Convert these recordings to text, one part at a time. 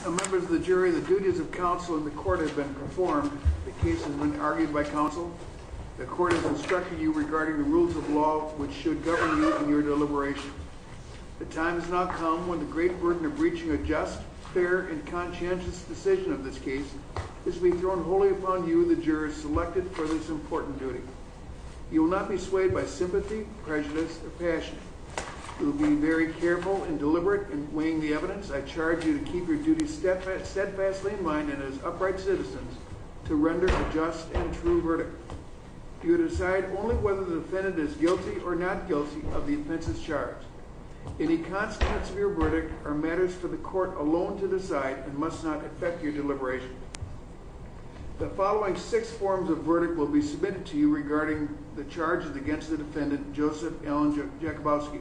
Members of the jury, the duties of counsel in the court have been performed. The case has been argued by counsel. The court has instructed you regarding the rules of law which should govern you in your deliberations. The time has now come when the great burden of reaching a just, fair, and conscientious decision of this case is to be thrown wholly upon you, the jurors selected for this important duty. You will not be swayed by sympathy, prejudice, or passion. You will be very careful and deliberate in weighing the evidence. I charge you to keep your duties steadfastly in mind and as upright citizens to render a just and true verdict. You decide only whether the defendant is guilty or not guilty of the offenses charged. Any consequence of your verdict are matters for the court alone to decide and must not affect your deliberation. The following 6 forms of verdict will be submitted to you regarding the charges against the defendant, Joseph Allen Jakubowski.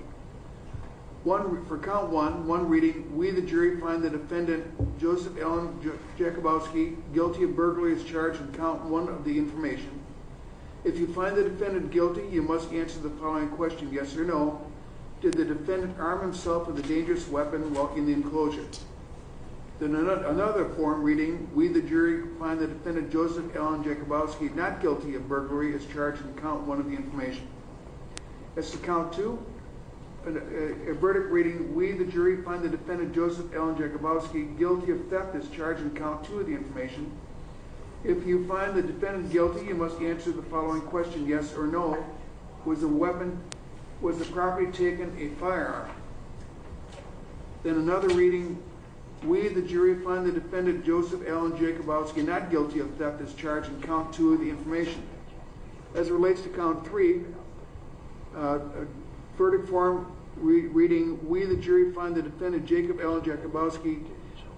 For count 1, one reading, we the jury find the defendant, Joseph Allen Jakubowski, guilty of burglary as charged in count 1 of the information. If you find the defendant guilty, you must answer the following question, yes or no. Did the defendant arm himself with a dangerous weapon while in the enclosure? Then another form reading, we the jury find the defendant Joseph Allen Jakubowski not guilty of burglary as charged in count 1 of the information. As to count 2, a verdict reading, we the jury find the defendant Joseph Allen Jakubowski guilty of theft as charged in count 2 of the information. If you find the defendant guilty, you must answer the following question, yes or no. Was the property taken a firearm? Then another reading, we the jury find the defendant Joseph Allen Jakubowski not guilty of theft as charged in count 2 of the information. As it relates to count 3, verdict form reading, we the jury find the defendant Jacob Allen Jakubowski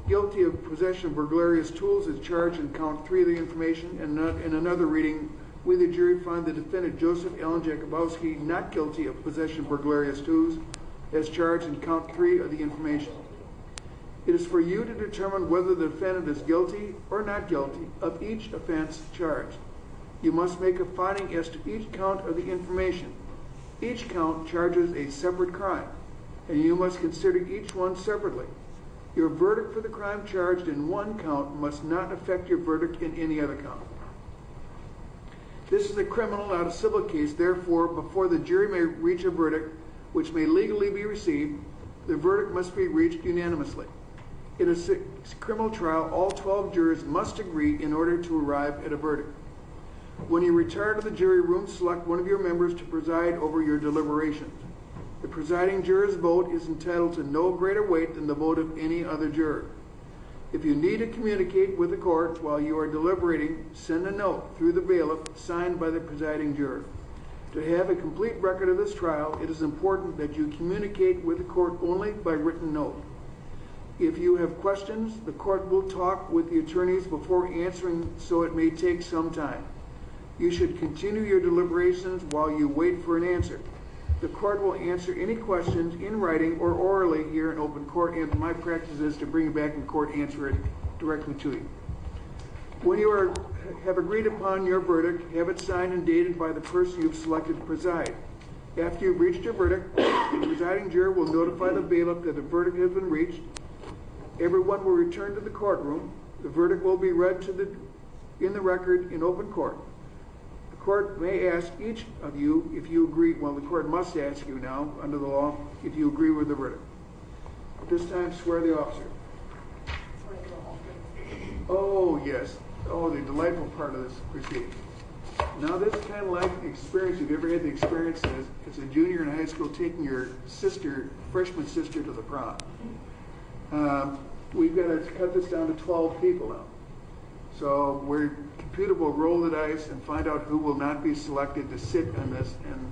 guilty of possession of burglarious tools as charged in count 3 of the information. And in another reading, we the jury find the defendant Joseph Allen Jakubowski not guilty of possession of burglarious tools as charged in count 3 of the information. It is for you to determine whether the defendant is guilty or not guilty of each offense charged. You must make a finding as to each count of the information. Each count charges a separate crime, and you must consider each one separately. Your verdict for the crime charged in one count must not affect your verdict in any other count. This is a criminal, not a civil case. Therefore, before the jury may reach a verdict which may legally be received, the verdict must be reached unanimously. In a criminal trial, all 12 jurors must agree in order to arrive at a verdict. When you retire to the jury room, select one of your members to preside over your deliberations. The presiding juror's vote is entitled to no greater weight than the vote of any other juror. If you need to communicate with the court while you are deliberating, send a note through the bailiff signed by the presiding juror. To have a complete record of this trial, it is important that you communicate with the court only by written note. If you have questions, the court will talk with the attorneys before answering, so it may take some time. You should continue your deliberations while you wait for an answer. The court will answer any questions in writing or orally here in open court, and my practice is to bring it back in court and answer it directly to you. When you have agreed upon your verdict, have it signed and dated by the person you've selected to preside. After you've reached your verdict, the presiding juror will notify the bailiff that the verdict has been reached. Everyone will return to the courtroom. The verdict will be read in the record in open court. The court may ask each of you if you agree, well, the court must ask you now, under the law, if you agree with the verdict. At this time, swear the officer. Oh, yes. Oh, the delightful part of this proceeding. Now, this is kind of like the experience, if you've ever had the experience as a junior in high school taking your freshman sister to the prom. We've got to cut this down to 12 people now. So the computer will roll the dice and find out who will not be selected to sit on this. And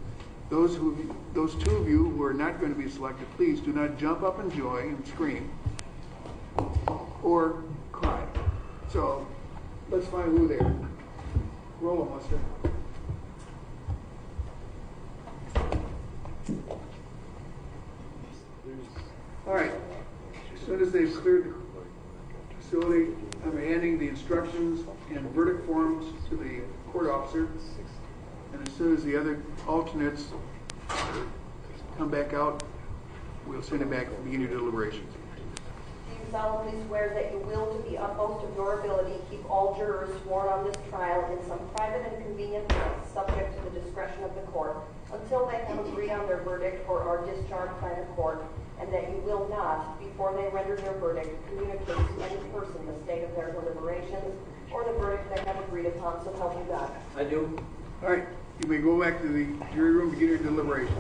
those 2 of you who are not going to be selected, please do not jump up in joy and scream or cry. So let's find who they are. Roll them, Lester. All right. As soon as they've cleared the facility, I'm handing the instructions and verdict forms to the court officer. And as soon as the other alternates come back out, we'll send it back and begin your deliberations. solemnly swear that you will, to the utmost of your ability, keep all jurors sworn on this trial in some private and convenient place, subject to the discretion of the court, until they have agreed on their verdict or are discharged by the court, and that you will not, before they render their verdict, communicate to any person the state of their deliberations or the verdict they have agreed upon, so help you God. I do. All right, you may go back to the jury room to begin your deliberations.